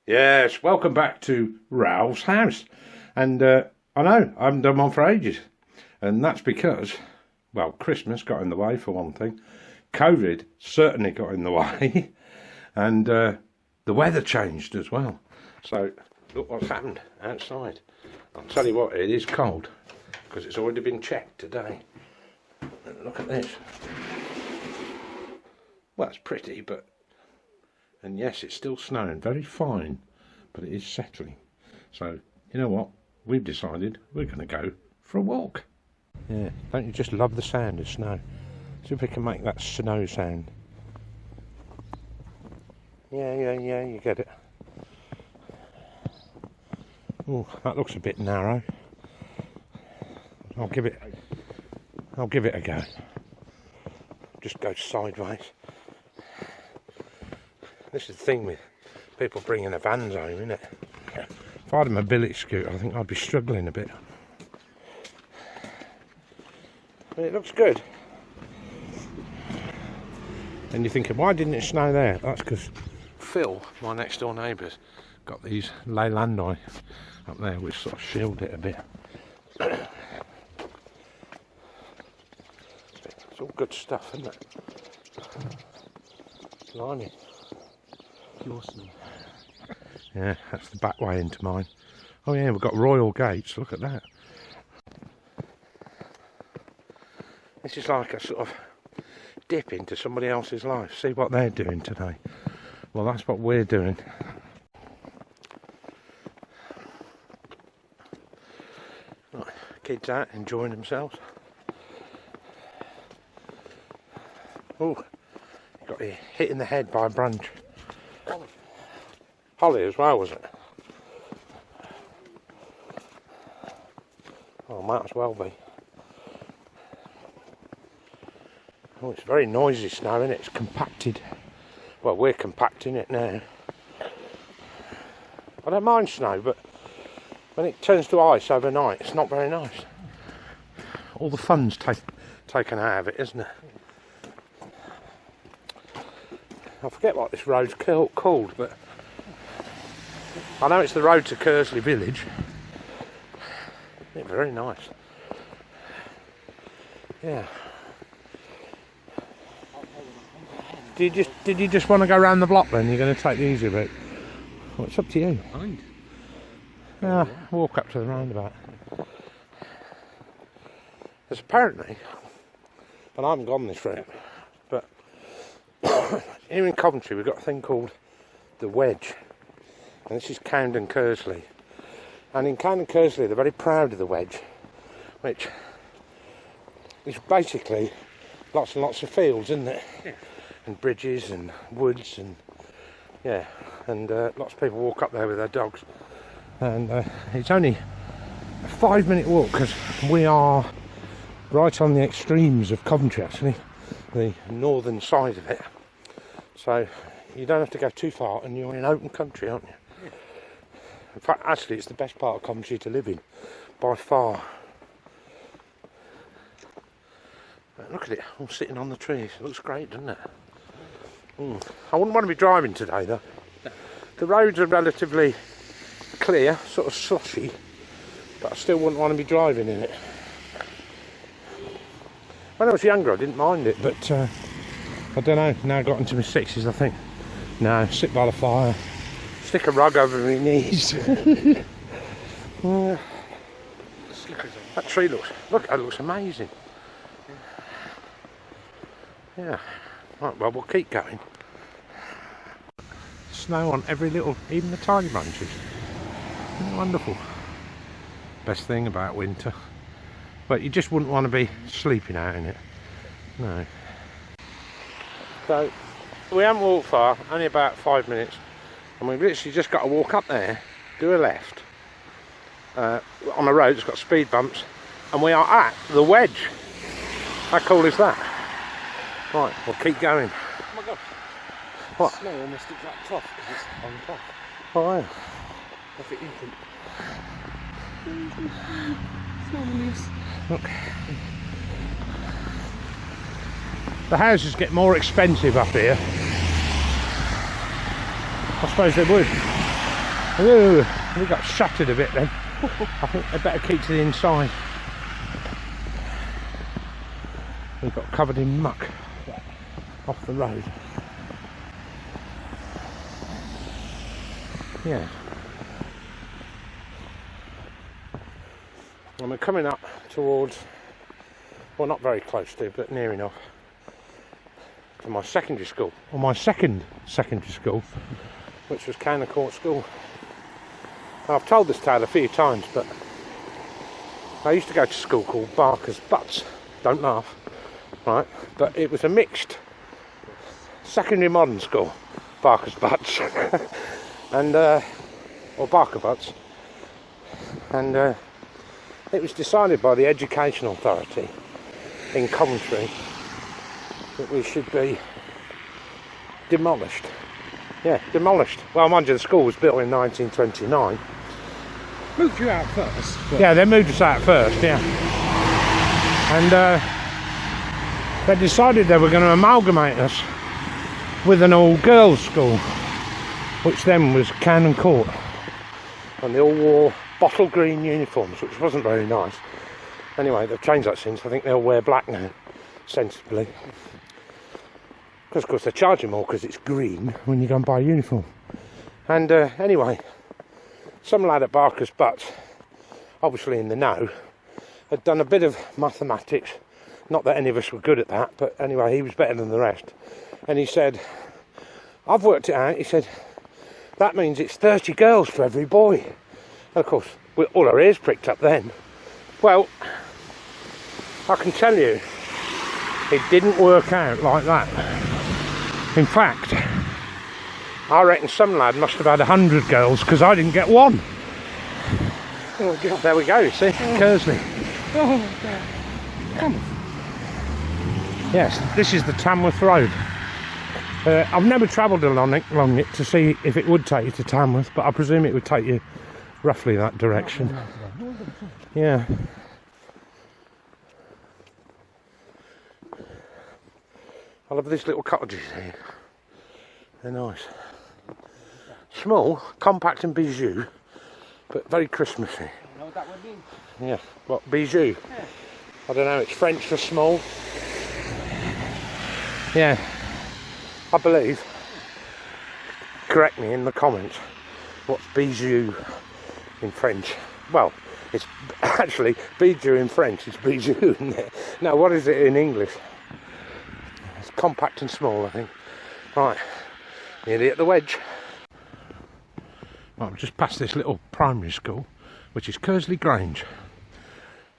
Yes, welcome back to Ralph's house. And I know, I haven't done one for ages. And that's because, well, Christmas got in the way for one thing. COVID certainly got in the way. And the weather changed as well. So, look what's happened outside. I'll tell you what, it is cold. Because it's already been checked today. And look at this. Well, it's pretty, but... And yes, it's still snowing, very fine, but it is settling. So, you know what? We've decided we're going to go for a walk. Yeah, don't you just love the sound of snow? See if we can make that snow sound. Yeah, you get it. Oh, that looks a bit narrow. I'll give it a go. Just go sideways. This is the thing with people bringing their vans home, isn't it? If I had a mobility scooter, I think I'd be struggling a bit. But it looks good. And you're thinking, why didn't it snow there? That's because Phil, my next door neighbour's, got these leylandi up there which sort of shield it a bit. It's all good stuff, isn't it? Blimey. Awesome. Yeah, that's the back way into mine. Oh yeah, we've got royal gates, look at that. This is like a sort of dip into somebody else's life. See what they're doing today. Well, that's what we're doing. Right, kids out enjoying themselves. Oh, got hit in the head by a branch. Holly as well, was it? Oh, might as well be. Oh, it's very noisy snow, isn't it? It's compacted. Well, we're compacting it now. I don't mind snow, but when it turns to ice overnight, it's not very nice. All the fun's taken out of it, isn't it? I forget what this road's called, but I know it's the road to Kersley Village. It's very nice. Yeah. Did you just want to go round the block then? You're going to take the easy route? Well, it's up to you. Mind. Yeah, walk up to the roundabout. There's apparently, and I haven't gone this route, but here in Coventry we've got a thing called the Wedge. And this is Camden Kersley. And in Camden Kersley they're very proud of the Wedge, which is basically lots and lots of fields, isn't it? Yeah. And bridges and woods and yeah, and lots of people walk up there with their dogs. And it's only a 5-minute walk because we are right on the extremes of Coventry, actually, the northern side of it. So you don't have to go too far and you're in open country, aren't you? Yeah. In fact, actually, it's the best part of Coventry to live in, by far. Look at it, all sitting on the trees. It looks great, doesn't it? I wouldn't want to be driving today, though. No. The roads are relatively clear, sort of slushy, but I still wouldn't want to be driving in it. When I was younger, I didn't mind it, but I don't know. Now I got into my 60s, I think. No, sit by the fire, stick a rug over my knees. That tree looks amazing. Yeah. Right, well, we'll keep going. Snow on every little, even the tiny branches. Isn't it wonderful? Best thing about winter. But you just wouldn't want to be sleeping out in it. No. So, we haven't walked far, only about 5 minutes. And we've literally just got to walk up there, do a left, on a road that's got speed bumps. And we are at the Wedge. How cool is that? Right, we'll keep going. Oh my god. What? Snow almost sticks out the top because it's on top. Oh, yeah. Perfect imprint. Look. The houses get more expensive up here. I suppose they would. Ooh, we got shattered a bit then. I think they better keep to the inside. We got covered in muck off the road. Yeah. And we're coming up towards, well, not very close to, but near enough, to my secondary school, or my second secondary school, which was Cannon Court School. I've told this tale a few times, but I used to go to a school called Barker's Butts. Don't laugh, right? But it was a mixed secondary modern school, Barker's Butts, and or Barker Butts, and it was decided by the Education Authority in Coventry that we should be demolished. Yeah, demolished. Well, mind you, the school was built in 1929. Moved you out first? Yeah, they moved us out first, yeah. And they decided they were going to amalgamate us with an all-girls school, which then was Cannon Court. And they all wore bottle green uniforms, which wasn't very nice. Anyway, they've changed that since. I think they'll wear black now, sensibly. Because, of course, they charge you more because it's green when you go and buy a uniform. And anyway, some lad at Barker's Butts, obviously in the know, had done a bit of mathematics. Not that any of us were good at that, but anyway, he was better than the rest. And he said, I've worked it out. He said, that means it's 30 girls for every boy. And of course, we all our ears pricked up then. Well, I can tell you, it didn't work out like that. In fact, I reckon some lad must have had 100 girls because I didn't get one. Oh God. There we go, you see, Kersley. Oh God. Come on. Yes, this is the Tamworth Road. I've never travelled along it to see if it would take you to Tamworth, but I presume it would take you roughly that direction. Yeah. I love these little cottages here. They're nice. Small, compact and bijou, but very Christmassy. You know what that would mean? Yeah, what, bijou? Yeah. I don't know, it's French for small. Yeah, I believe. Correct me in the comments. What's bijou in French? Well, it's actually bijou in French. It's bijou, isn't it? No, what is it in English? It's compact and small, I think. Right, nearly at the wedge. Well, I've just passed this little primary school, which is Kersley Grange,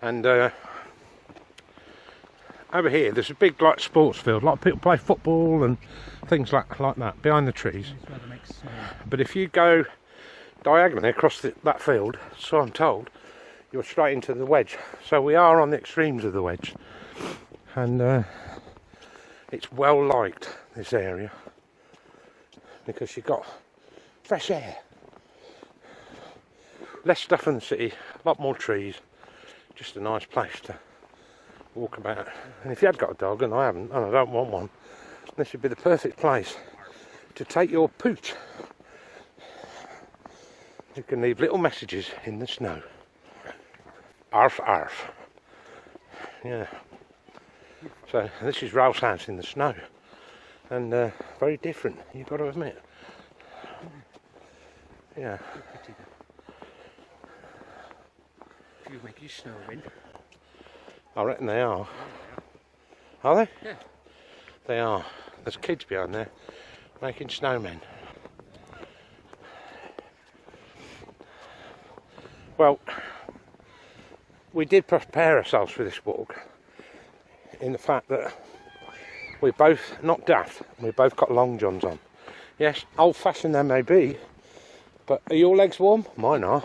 and over here there's a big like sports field. A lot of people play football and things like that behind the trees. But if you go diagonally across that field, so I'm told, you're straight into the wedge. So we are on the extremes of the wedge, and it's well liked, this area, because you've got fresh air, less stuff in the city, a lot more trees, just a nice place to walk about. And if you had got a dog, and I haven't, and I don't want one, this would be the perfect place to take your pooch. You can leave little messages in the snow. Arf, arf. Yeah. So this is Ralph's house in the snow, and very different, you've got to admit. Yeah. You make you snow in. I reckon they are. Are they? Yeah. They are. There's kids behind there making snowmen. Well, we did prepare ourselves for this walk in the fact that we're both not daft. We've both got long johns on. Yes, old-fashioned they may be, but are your legs warm? Mine are.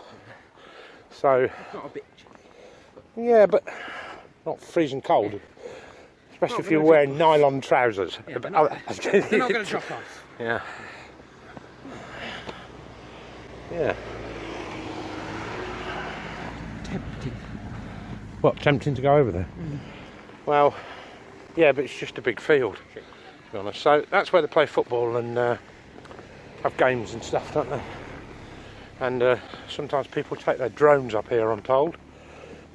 So, Not a bitch. yeah, but not freezing cold. Especially if you're wearing nylon trousers. Yeah, they're not going to drop off. Yeah. Yeah. Tempting. What, tempting to go over there? Well, yeah, but it's just a big field, to be honest. So that's where they play football and have games and stuff, don't they? And sometimes people take their drones up here, I'm told,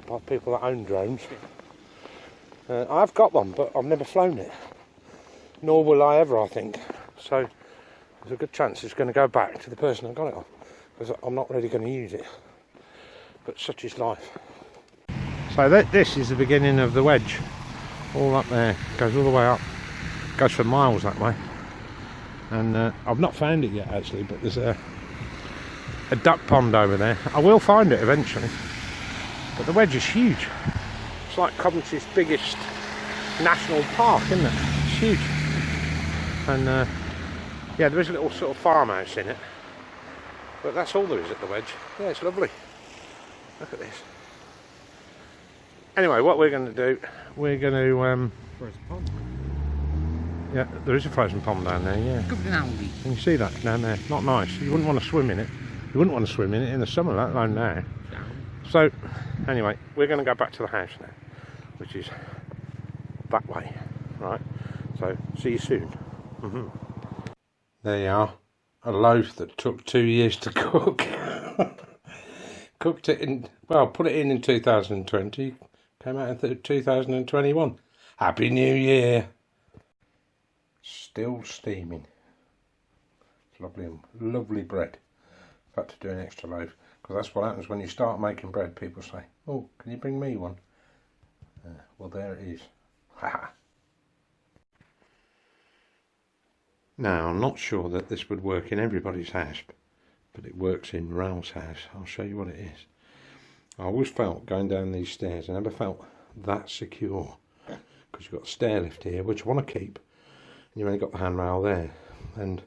by people that own drones. I've got one, but I've never flown it. Nor will I ever, I think. So there's a good chance it's going to go back to the person I got it off, because I'm not really going to use it. But such is life. So this is the beginning of the wedge. All up there, goes all the way up. Goes for miles that way. And I've not found it yet actually, but there's a duck pond over there. I will find it eventually. But the wedge is huge. It's like Coventry's biggest national park, isn't it? It's huge. And yeah, there is a little sort of farmhouse in it. But that's all there is at the wedge. Yeah, it's lovely. Look at this. Anyway, what we're going to do, we're going to... Frozen pond. yeah, there is a frozen pond down there, yeah. Good an Aldi. Can you see that down there? Not nice. You wouldn't want to swim in it. You wouldn't want to swim in it in the summer, let alone now. So, anyway, we're going to go back to the house now, which is that way, right? So, see you soon. There you are. A loaf that took 2 years to cook. Cooked it in, well, put it in 2020. Came out in 2021. Happy New Year. Still steaming. It's lovely, lovely bread. I've had to do an extra loaf, because that's what happens when you start making bread. People say, oh, can you bring me one? Well, there it is. Now, I'm not sure that this would work in everybody's house, but it works in Ralph's house. I'll show you what it is. I always felt going down these stairs, I never felt that secure, because you've got a stair lift here, which you want to keep, and you've only got the handrail there. And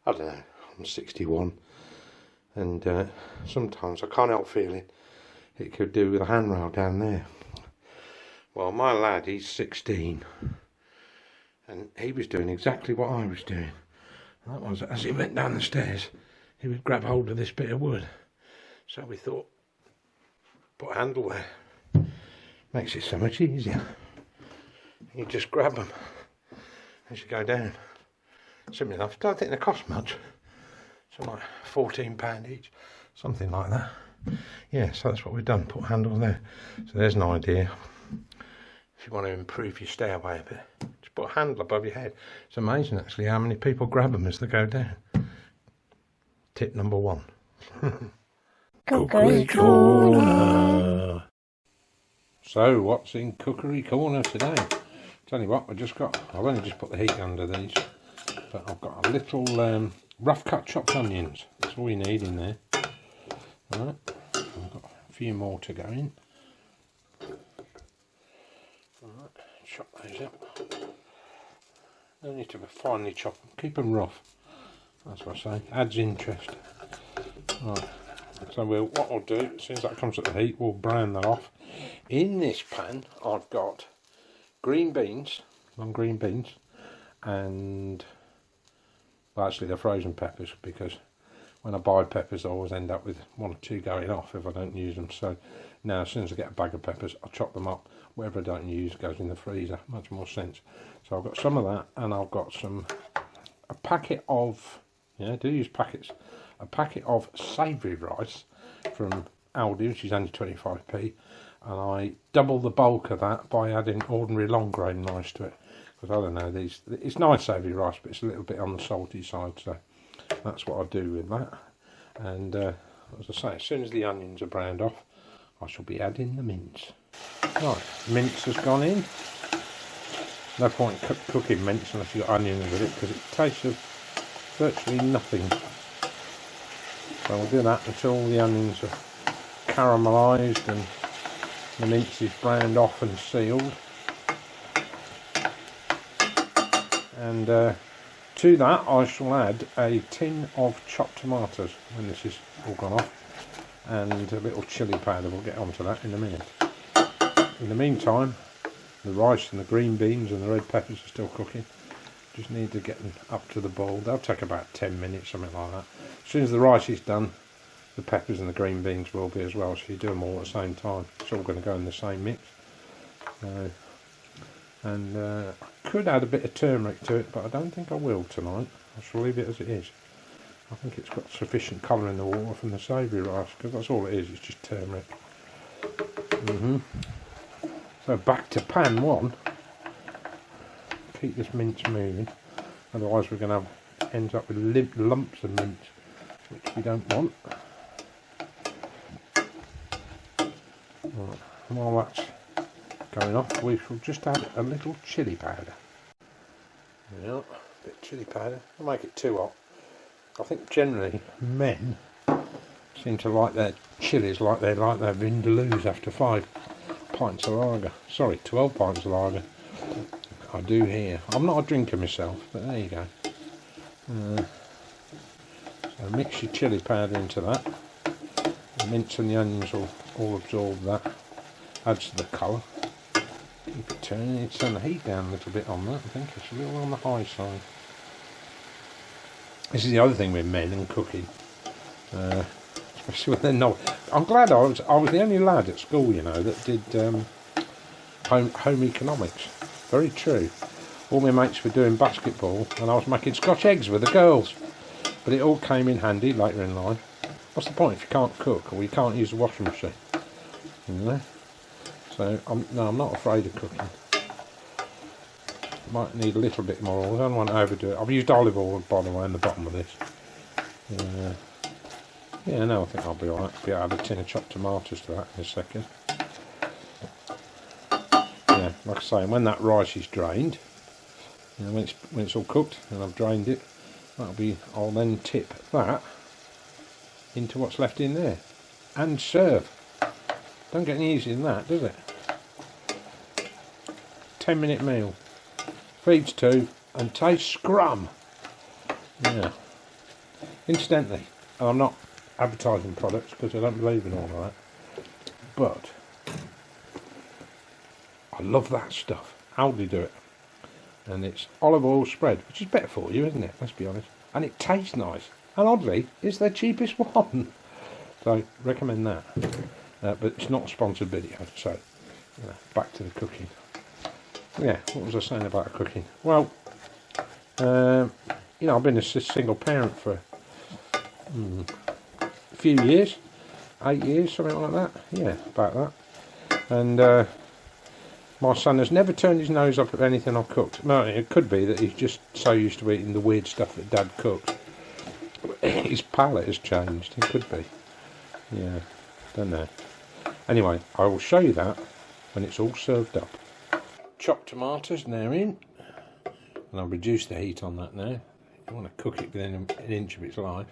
I don't know, I'm 61, and sometimes I can't help feeling it could do with a handrail down there. Well, my lad, he's 16, and he was doing exactly what I was doing. And that was, as he went down the stairs, he would grab hold of this bit of wood. So we thought, put a handle there. Makes it so much easier. You just grab them as you go down. Simple enough. Don't think they cost much. Something like £14 each, something like that. Yeah, so that's what we've done. Put handles there. So there's an idea. If you want to improve your stairway a bit, just put a handle above your head. It's amazing actually how many people grab them as they go down. Tip number 1. Cookery Corner. So what's in Cookery Corner today? Tell you what, I've only just put the heat under these, but I've got a little rough cut chopped onions. That's all you need in there. Alright, I've got a few more to go in. Alright, chop those up. No need to finely chop them, keep them rough. That's what I say, adds interest. Right, so what I'll do, as soon as that comes at the heat, we'll brown that off. In this pan, I've got green beans, long green beans, and, well, actually they're frozen peppers, because when I buy peppers I always end up with 1 or 2 going off if I don't use them. So now as soon as I get a bag of peppers, I'll chop them up. Whatever I don't use goes in the freezer, much more sense. So I've got some of that, and I've got a packet of, yeah, I do use packets, a packet of savoury rice from Aldi, which is only 25p, and I double the bulk of that by adding ordinary long grain rice to it, because I don't know, it's nice savoury rice, but it's a little bit on the salty side, so that's what I do with that. And as I say, as soon as the onions are browned off, I shall be adding the mince. Right, mince has gone in. No point cooking mince unless you've got onions with it, because it tastes of virtually nothing. So we'll do that until the onions are caramelised and the mince is browned off and sealed. And to that I shall add a tin of chopped tomatoes when this is all gone off, and a little chilli powder. We'll get onto that in a minute. In the meantime, the rice and the green beans and the red peppers are still cooking. Just need to get them up to the boil. They'll take about 10 minutes, something like that. As soon as the rice is done, the peppers and the green beans will be as well, so you do them all at the same time. It's all going to go in the same mix. And I could add a bit of turmeric to it, but I don't think I will tonight. I shall leave it as it is. I think it's got sufficient colour in the water from the savoury rice, because that's all it is, it's just turmeric. So back to pan 1. Keep this mince moving, otherwise we're going to end up with lumps of mince, which we don't want. Right. While that's going off, we shall just add a little chilli powder. Yeah, a bit of chilli powder. Don't make it too hot. I think generally men seem to like their chilies like they like their vindaloos after 5 pints of lager. Sorry, 12 pints of lager. I do here. I'm not a drinker myself, but there you go. So mix your chilli powder into that. The mince and the onions will all absorb that. Adds to the colour. Keep it turning. Need to turn the heat down a little bit on that. I think it's a little on the high side. This is the other thing with men and cooking. Especially when they're not. I'm glad I was the only lad at school, you know, that did home economics. Very true. All my mates were doing basketball and I was making Scotch eggs with the girls. But it all came in handy later in life. What's the point if you can't cook or you can't use the washing machine? You know? So I'm not afraid of cooking. Might need a little bit more oil. I don't want to overdo it. I've used olive oil, by the way, in the bottom of this. Yeah, no, I think I'll be alright. I'll add a tin of chopped tomatoes to that in a second. Yeah, like I say, when that rice is drained, you know, when it's all cooked and I've drained it, I'll then tip that into what's left in there and serve. Don't get any easier than that, does it? 10-minute meal. Feeds 2 and tastes scrum. Yeah. Incidentally, and I'm not advertising products because I don't believe in all of that, but I love that stuff. Aldi do it. And it's olive oil spread, which is better for you, isn't it? Let's be honest. And it tastes nice. And oddly, it's their cheapest one. So, recommend that. But it's not a sponsored video, so you know, back to the cooking. Yeah, what was I saying about cooking? Well, you know, I've been a single parent for a few years, 8 years, something like that. Yeah, about that. And my son has never turned his nose up at anything I've cooked. No, it could be that he's just so used to eating the weird stuff that Dad cooks. His palate has changed. It could be. Yeah, don't know. Anyway, I will show you that when it's all served up. Chopped tomatoes now in, and I'll reduce the heat on that now. You want to cook it within an inch of its life.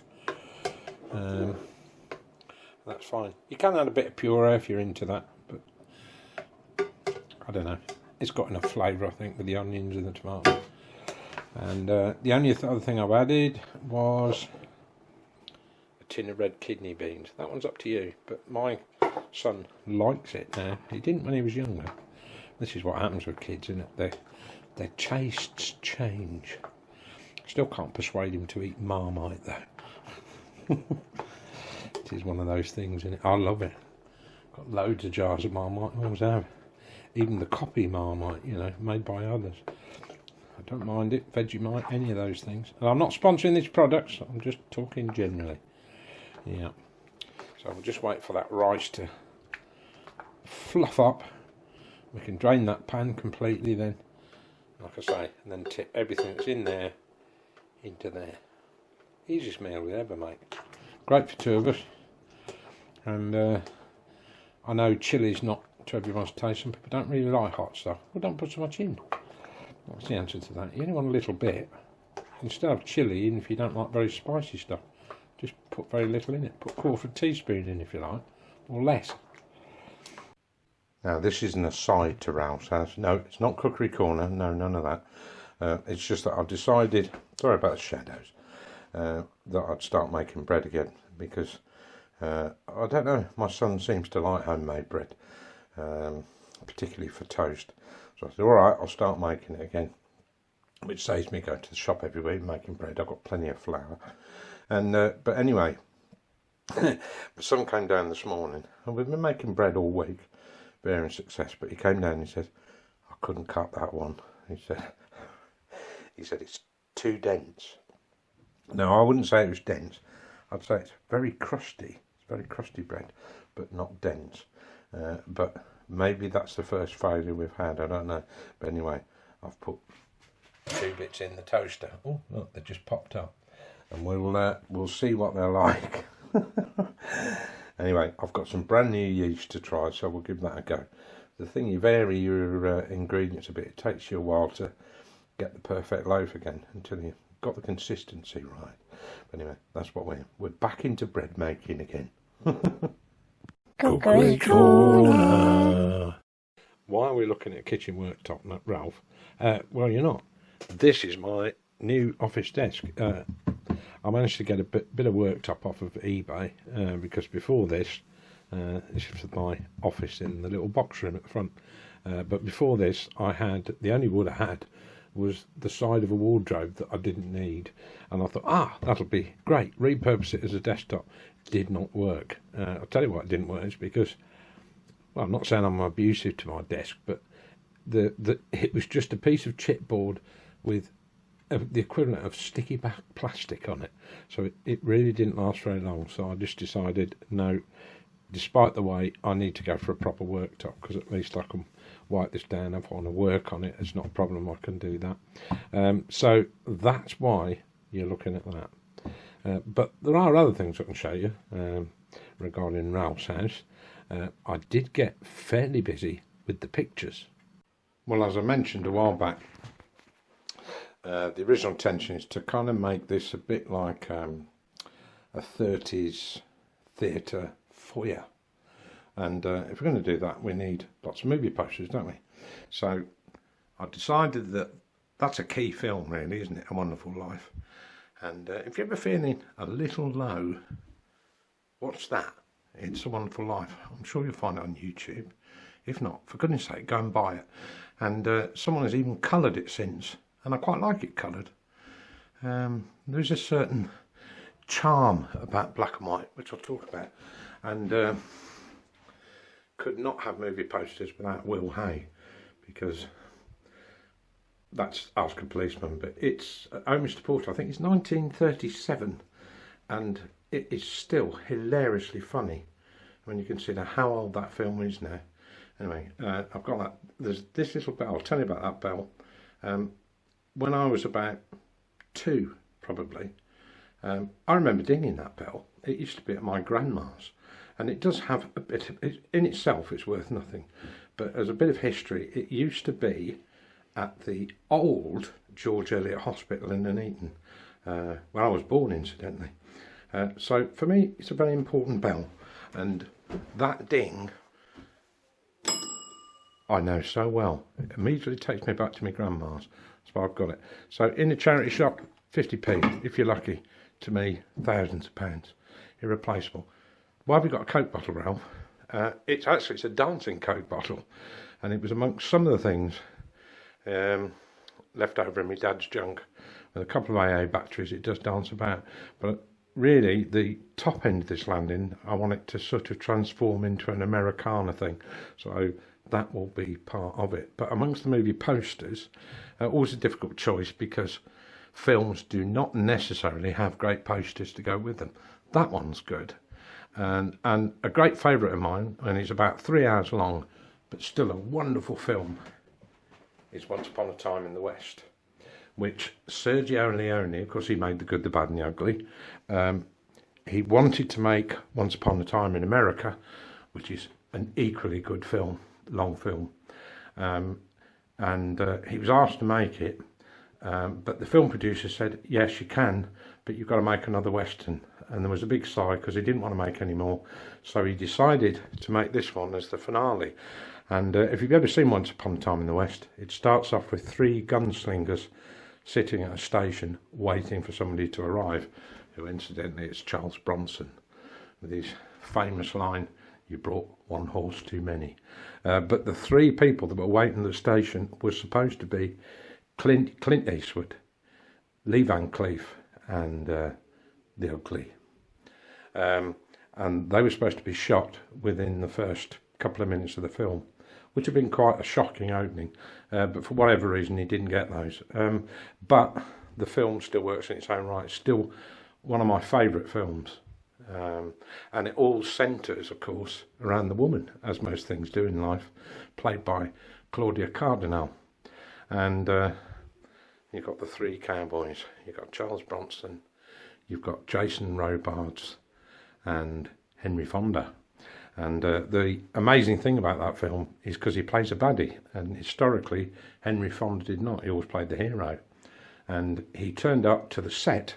That's fine. You can add a bit of puree if you're into that, but I don't know. It's got enough flavour, I think, with the onions and the tomatoes. And the only other thing I've added was a tin of red kidney beans. That one's up to you, but my son likes it now. He didn't when he was younger. This is what happens with kids, isn't it? Their tastes change. Still can't persuade him to eat Marmite though. It is one of those things, isn't it? I love it. Got loads of jars of Marmite, I always have. Even the copy Marmite, you know, made by others. I don't mind it, Vegemite, any of those things. And I'm not sponsoring these products, I'm just talking generally. Yeah. So we'll just wait for that rice to fluff up. We can drain that pan completely then, like I say, and then tip everything that's in there into there. Easiest meal we ever make. Great for 2 of us. And I know chili's not to everyone's taste. Some people don't really like hot stuff. Well, don't put so much in. What's the answer to that? You only want a little bit. Instead of chili, even if you don't like very spicy stuff, just put very little in it. Put a 1/4 teaspoon in if you like, or less. Now this is an aside to Ralph's house. No, it's not Cookery Corner. No, none of that. It's just that I've decided, sorry about the shadows, that I'd start making bread again because I don't know, my son seems to like homemade bread, particularly for toast. So I said, alright, I'll start making it again, which saves me going to the shop every week making bread. I've got plenty of flour. And but anyway, my son came down this morning and we've been making bread all week. Varying success, but he came down and he said, I couldn't cut that one. He said it's too dense. No, I wouldn't say it was dense. I'd say it's very crusty. It's very crusty bread, but not dense. But maybe that's the first failure we've had. I don't know. But anyway, I've put 2 bits in the toaster. Oh, look, they just popped up, and we'll see what they're like. Anyway, I've got some brand new yeast to try, so we'll give that a go. The thing, you vary your ingredients a bit. It takes you a while to get the perfect loaf again until you've got the consistency right. But anyway, that's what we're back into bread making again. Cookery Corner. Why are we looking at a kitchen worktop, Ralph? Well, you're not. This is my new office desk. I managed to get a bit of worktop off of eBay because before this is my office in the little box room at the front. But before this, the only wood I had was the side of a wardrobe that I didn't need, and I thought, that'll be great. Repurpose it as a desktop. Did not work. I'll tell you why it didn't work. It's because, well, I'm not saying I'm abusive to my desk, but it was just a piece of chipboard with the equivalent of sticky back plastic on it, so it really didn't last very long. So I just decided, no, despite the weight, I need to go for a proper worktop, because at least I can wipe this down. If I want to work on it, it's not a problem, I can do that. So that's why you're looking at that. But there are other things I can show you regarding Ralph's house. I did get fairly busy with the pictures. Well, as I mentioned a while back, the original intention is to kind of make this a bit like a 30s theatre foyer. And if we're going to do that, we need lots of movie posters, don't we? So I decided that that's a key film, really, isn't it? A Wonderful Life. And if you're ever feeling a little low, watch that. It's A Wonderful Life. I'm sure you'll find it on YouTube. If not, for goodness sake, go and buy it. And someone has even coloured it since, and I quite like it coloured. There's a certain charm about black and white, which I'll talk about. And could not have movie posters without Will Hay, because that's Ask a Policeman, but it's Oh Mr. Porter, I think it's 1937, and it is still hilariously funny when you consider how old that film is now. Anyway, I've got that. There's this little bell. I'll tell you about that bell. When I was about 2, probably, I remember dinging that bell. It used to be at my grandma's, and it does have a bit of, in itself it's worth nothing, but as a bit of history, it used to be at the old George Eliot Hospital in Nuneaton, where I was born, incidentally. So for me, it's a very important bell, and that ding I know so well. It immediately takes me back to my grandma's, so I've got it. So in the charity shop, 50p, if you're lucky. To me, thousands of pounds. Irreplaceable. Why have we got a Coke bottle, Ralph? It's a dancing Coke bottle, and it was amongst some of the things left over in my dad's junk. With a couple of AA batteries, it does dance about. But really, the top end of this landing, I want it to sort of transform into an Americana thing. So that will be part of it. But amongst the movie posters, always a difficult choice, because films do not necessarily have great posters to go with them. That one's good. And a great favourite of mine, and it's about 3 hours long, but still a wonderful film, is Once Upon a Time in the West, which Sergio Leone, of course he made The Good, the Bad and the Ugly, he wanted to make Once Upon a Time in America, which is an equally good film, long film, and he was asked to make it, but the film producer said, yes, you can, but you've got to make another Western. And there was a big sigh, because he didn't want to make any more. So he decided to make this one as the finale. And if you've ever seen Once Upon a Time in the West, it starts off with 3 gunslingers sitting at a station waiting for somebody to arrive, who incidentally is Charles Bronson, with his famous line, "You brought one horse too many." But the 3 people that were waiting at the station were supposed to be Clint Eastwood, Lee Van Cleef, and the Ugly. And they were supposed to be shot within the first couple of minutes of the film, which had been quite a shocking opening, but for whatever reason he didn't get those. But the film still works in its own right. It's still one of my favourite films. And it all centres, of course, around the woman, as most things do in life, played by Claudia Cardinal. And you've got the three cowboys. You've got Charles Bronson, you've got Jason Robards, and Henry Fonda. And the amazing thing about that film is because he plays a baddie, and historically Henry Fonda did not. He always played the hero. And he turned up to the set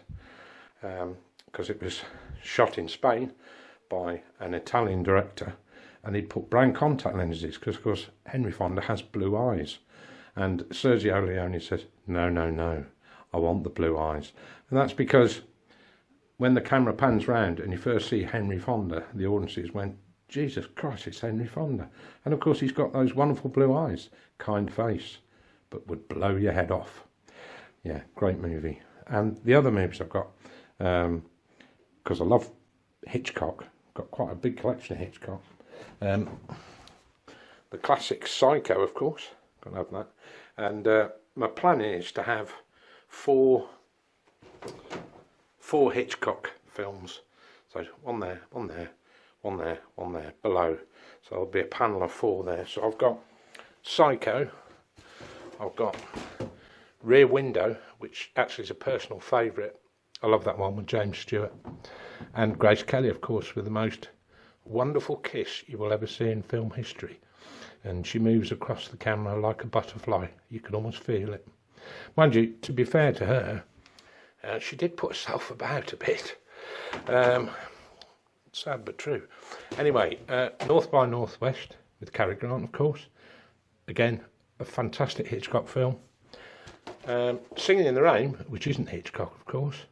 because it was shot in Spain by an Italian director, and he'd put brown contact lenses because, of course, Henry Fonda has blue eyes. And Sergio Leone says, no, I want the blue eyes. And that's because when the camera pans round and you first see Henry Fonda, the audiences went, Jesus Christ, it's Henry Fonda. And of course, he's got those wonderful blue eyes, kind face, but would blow your head off. Yeah, great movie. And the other movies I've got, because I love Hitchcock, got quite a big collection of Hitchcock. The classic Psycho, of course, got to have that. And my plan is to have four Hitchcock films. So one there, one there, one there, one there, below. So there'll be a panel of four there. So I've got Psycho, I've got Rear Window, which actually is a personal favourite. I love that one with James Stewart. And Grace Kelly, of course, with the most wonderful kiss you will ever see in film history. And she moves across the camera like a butterfly. You can almost feel it. Mind you, to be fair to her, she did put herself about a bit. Sad but true. Anyway, North by Northwest with Cary Grant, of course. Again, a fantastic Hitchcock film. Singing in the Rain, which isn't Hitchcock, of course,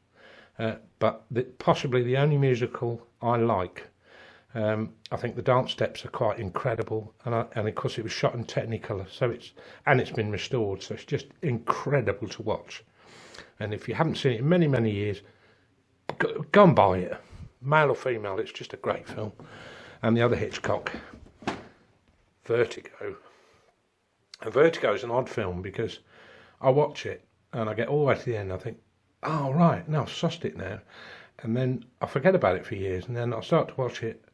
but possibly the only musical I like. I think the dance steps are quite incredible, and of course it was shot in Technicolor, so it's been restored, so it's just incredible to watch. And if you haven't seen it in many, many years, go and buy it. Male or female, it's just a great film. And the other Hitchcock, Vertigo. And Vertigo is an odd film because I watch it and I get all the way to the end. I think, oh, right, now I've sussed it now. And then I forget about it for years. And then I start to watch it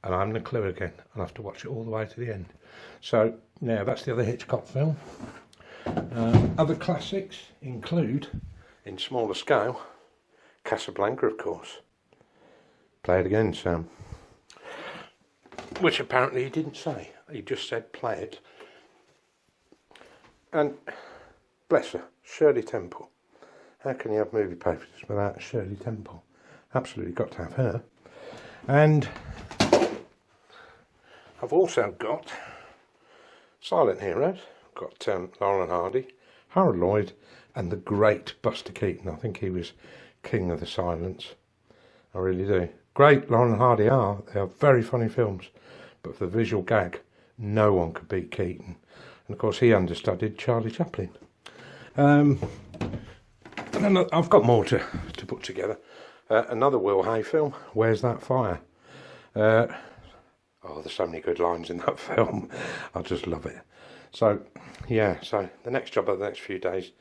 and I haven't a clue again. And I have to watch it all the way to the end. So, yeah, that's the other Hitchcock film. Other classics include, in smaller scale, Casablanca, of course. Play it again, Sam. Which apparently he didn't say. He just said play it. And bless her, Shirley Temple. How can you have movie posters without Shirley Temple? Absolutely got to have her. And I've also got silent heroes. I've got Laurel and Hardy, Harold Lloyd, and the great Buster Keaton. I think he was king of the silence. I really do. Great Laurel and Hardy are. They are very funny films. But for the visual gag, no one could beat Keaton. And of course he understudied Charlie Chaplin. And then I've got more to put together. Another Will Hay film, Where's That Fire? There's so many good lines in that film. I just love it. So, yeah, so the next job of the next few days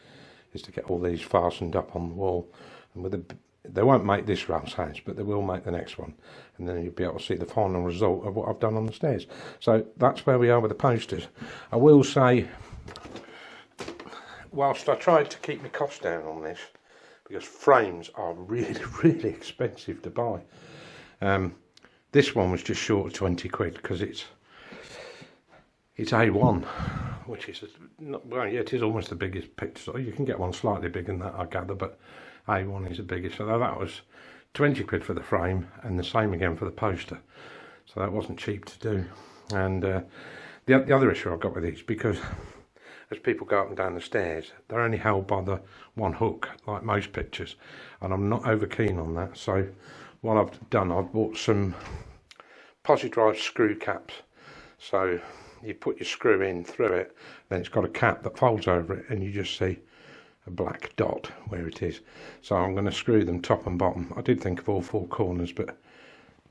is to get all these fastened up on the wall. And they won't make this Ralph's house, but they will make the next one. And then you'll be able to see the final result of what I've done on the stairs. So that's where we are with the posters. I will say, whilst I tried to keep my costs down on this, because frames are really, really expensive to buy. This one was just short of 20 quid because it's A1, which is, well, yeah, it is almost the biggest picture. You can get one slightly bigger than that, I gather, but A1 is the biggest. So that was 20 quid for the frame and the same again for the poster. So that wasn't cheap to do. And the other issue I've got with these, because as people go up and down the stairs, they're only held by the one hook, like most pictures, and I'm not over keen on that. So what I've done, I've bought some Posi-Drive screw caps. So you put your screw in through it, then it's got a cap that folds over it, and you just see a black dot where it is. So I'm going to screw them top and bottom. I did think of all four corners, but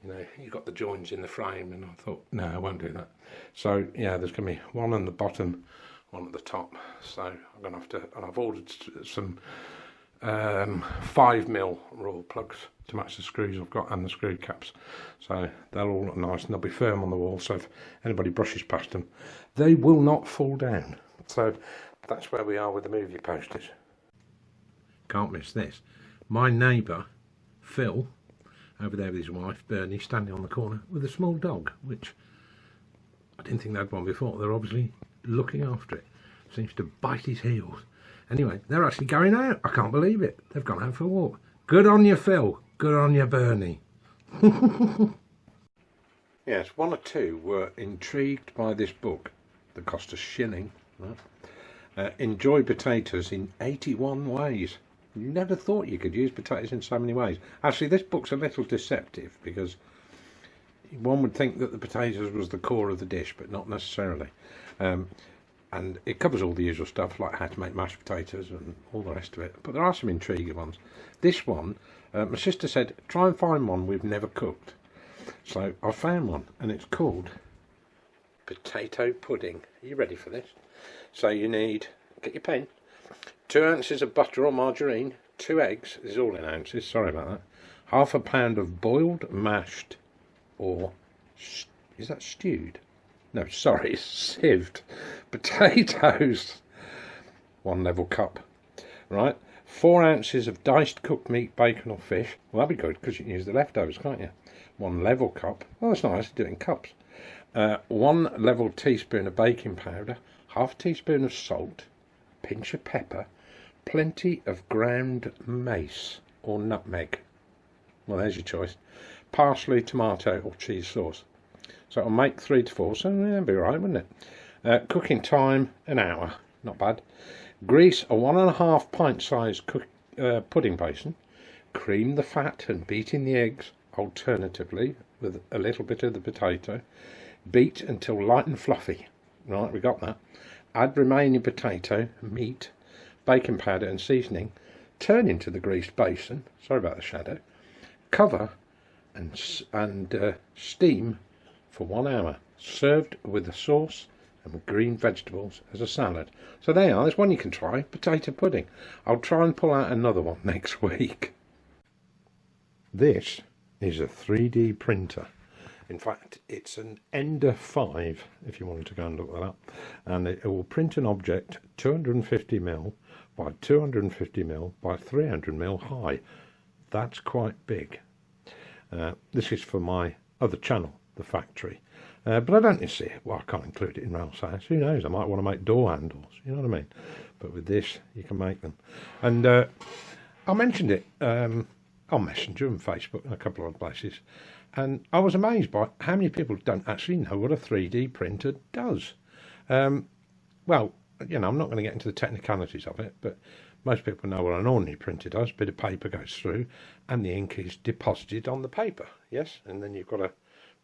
you know, you've got the joins in the frame, and I thought, no, I won't do that. So yeah, there's going to be one on the bottom, one at the top. So I'm going to have to, and I've ordered some 5mm raw plugs to match the screws I've got and the screw caps. So they'll all look nice and they'll be firm on the wall, so if anybody brushes past them, they will not fall down. So that's where we are with the movie posters. Can't miss this. My neighbour, Phil, over there with his wife, Bernie, standing on the corner with a small dog, which I didn't think they had one before. They're obviously looking after it. Seems to bite his heels. Anyway, they're actually going out. I can't believe it. They've gone out for a walk. Good on you, Phil. Good on you, Bernie. Yes, one or two were intrigued by this book that cost a shilling. Right? Enjoy potatoes in 81 ways. You never thought you could use potatoes in so many ways. Actually, this book's a little deceptive because one would think that the potatoes was the core of the dish, but not necessarily. And it covers all the usual stuff like how to make mashed potatoes and all the rest of it. But there are some intriguing ones. This one, my sister said, try and find one we've never cooked. So I found one, and it's called potato pudding. Are you ready for this? So you need, get your pen, 2 ounces of butter or margarine, 2 eggs, this is all in ounces, sorry about that, half a pound of boiled, mashed, or, is that stewed? No, sorry, sieved potatoes, 1 level cup, right? 4 ounces of diced cooked meat, bacon or fish. Well, that'd be good because you can use the leftovers, can't you? 1 level cup. Oh, that's nice, do it in cups. 1 level teaspoon of baking powder, half teaspoon of salt, pinch of pepper, plenty of ground mace or nutmeg. Well, there's your choice. Parsley, tomato or cheese sauce. So it'll make 3 to 4, so that'd be right, wouldn't it? Cooking time, an hour, not bad. Grease a 1.5 pint size pudding basin. Cream the fat and beat in the eggs, alternatively with a little bit of the potato. Beat until light and fluffy. Right, we got that. Add remaining potato, meat, baking powder and seasoning. Turn into the greased basin. Sorry about the shadow. Cover and steam for 1 hour, served with the sauce and with green vegetables as a salad. So there you are, there's one you can try, potato pudding. I'll try and pull out another one next week. This is a 3D printer. In fact, it's an Ender 5, if you wanted to go and look that up. And it will print an object 250mm by 250mm by 300mm high. That's quite big. This is for my other channel, The Factory. But I don't see it. Well, I can't include it in Ralph's house. Who knows? I might want to make door handles. You know what I mean? But with this, you can make them. And I mentioned it on Messenger and Facebook and a couple of other places. And I was amazed by how many people don't actually know what a 3D printer does. Well, you know, I'm not going to get into the technicalities of it, but most people know what an ordinary printer does. A bit of paper goes through and the ink is deposited on the paper, yes? And then you've got a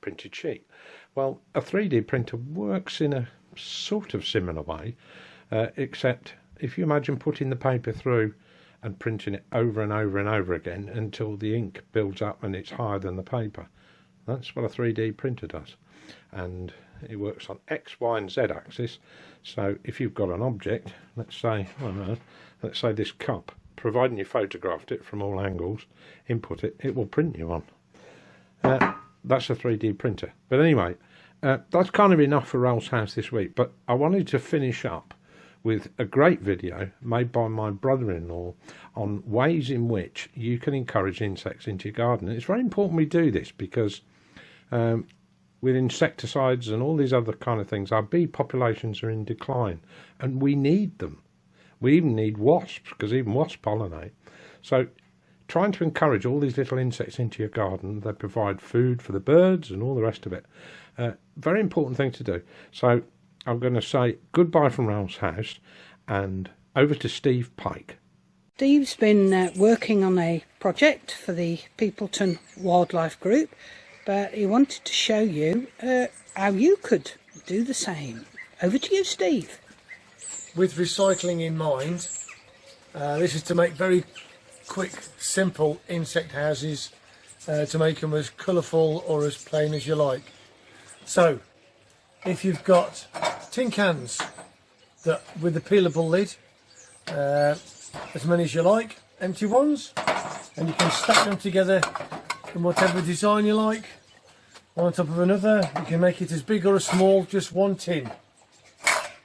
printed sheet. Well, a 3D printer works in a sort of similar way, except if you imagine putting the paper through and printing it over and over and over again until the ink builds up and it's higher than the paper. That's what a 3D printer does. And it works on X, Y and Z axis. So if you've got an object, let's say, I don't know, let's say this cup, providing you photographed it from all angles, input it, it will print you one. That's a 3D printer. But anyway, that's kind of enough for Ralph's house this week. But I wanted to finish up with a great video made by my brother-in-law on ways in which you can encourage insects into your garden. And it's very important we do this because with insecticides and all these other kind of things, our bee populations are in decline and we need them. We even need wasps because even wasps pollinate. So trying to encourage all these little insects into your garden, they provide food for the birds and all the rest of it. Very important thing to do. So I'm going to say goodbye from Ralph's house and over to Steve Pike. Steve's been working on a project for the Peopleton Wildlife Group, but he wanted to show you how you could do the same. Over to you, Steve. With recycling in mind, this is to make very quick, simple insect houses to make them as colourful or as plain as you like. So, if you've got tin cans that with the peelable lid, as many as you like, empty ones, and you can stack them together in whatever design you like, one on top of another. You can make it as big or as small, just one tin.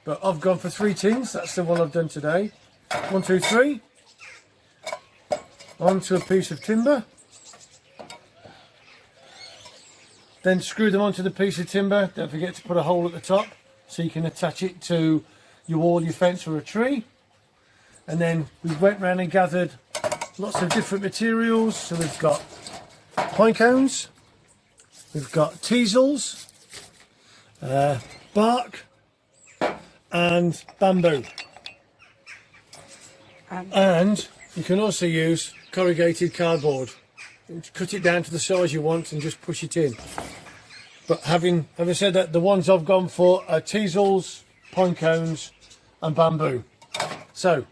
But I've gone for 3 tins, that's the one I've done today. 1, 2, 3. Onto a piece of timber. Then screw them onto the piece of timber. Don't forget to put a hole at the top so you can attach it to your wall, your fence or a tree. And then we went round and gathered lots of different materials. So we've got pine cones, we've got teasels, bark and bamboo. And you can also use corrugated cardboard. Cut it down to the size you want and just push it in. But having said that, the ones I've gone for are teasels, pine cones and bamboo. So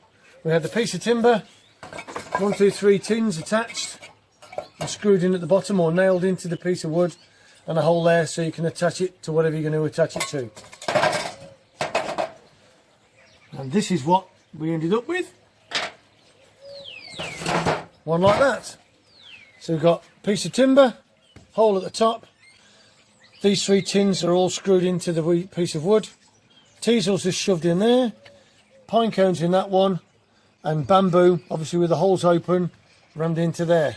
we had the piece of timber, 1, 2, 3 tins attached and screwed in at the bottom or nailed into the piece of wood, and a hole there so you can attach it to whatever you're going to attach it to. And this is what we ended up with. One like that. So we've got a piece of timber, hole at the top. These 3 tins are all screwed into the piece of wood. Teasels just shoved in there. Pine cones in that one. And bamboo, obviously with the holes open, rammed into there.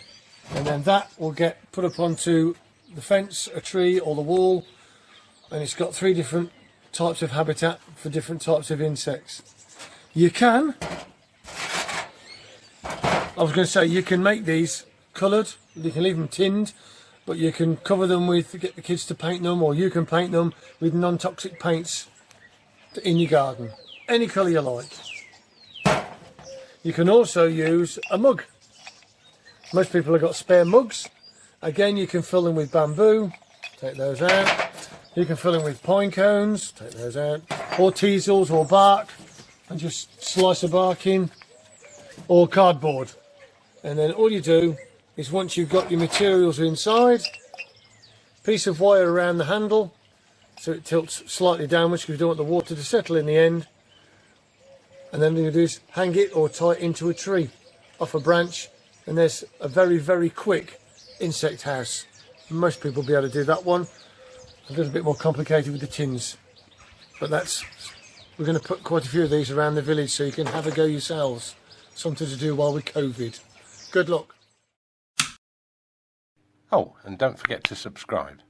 And then that will get put up onto the fence, a tree or the wall. And it's got 3 different types of habitat for different types of insects. You can, I was going to say, you can make these coloured, you can leave them tinned, but you can cover them with, get the kids to paint them, or you can paint them with non-toxic paints in your garden. Any colour you like. You can also use a mug. Most people have got spare mugs. Again, you can fill them with bamboo, take those out. You can fill them with pine cones, take those out. Or teasels or bark, and just slice the bark in. Or cardboard. And then all you do is, once you've got your materials inside, piece of wire around the handle so it tilts slightly downwards because you don't want the water to settle in the end. And then all you do is hang it or tie it into a tree off a branch, and there's a very, very quick insect house. Most people will be able to do that one. A little bit more complicated with the tins, but we're going to put quite a few of these around the village so you can have a go yourselves. Something to do while we're COVID. Good luck. Oh, and don't forget to subscribe.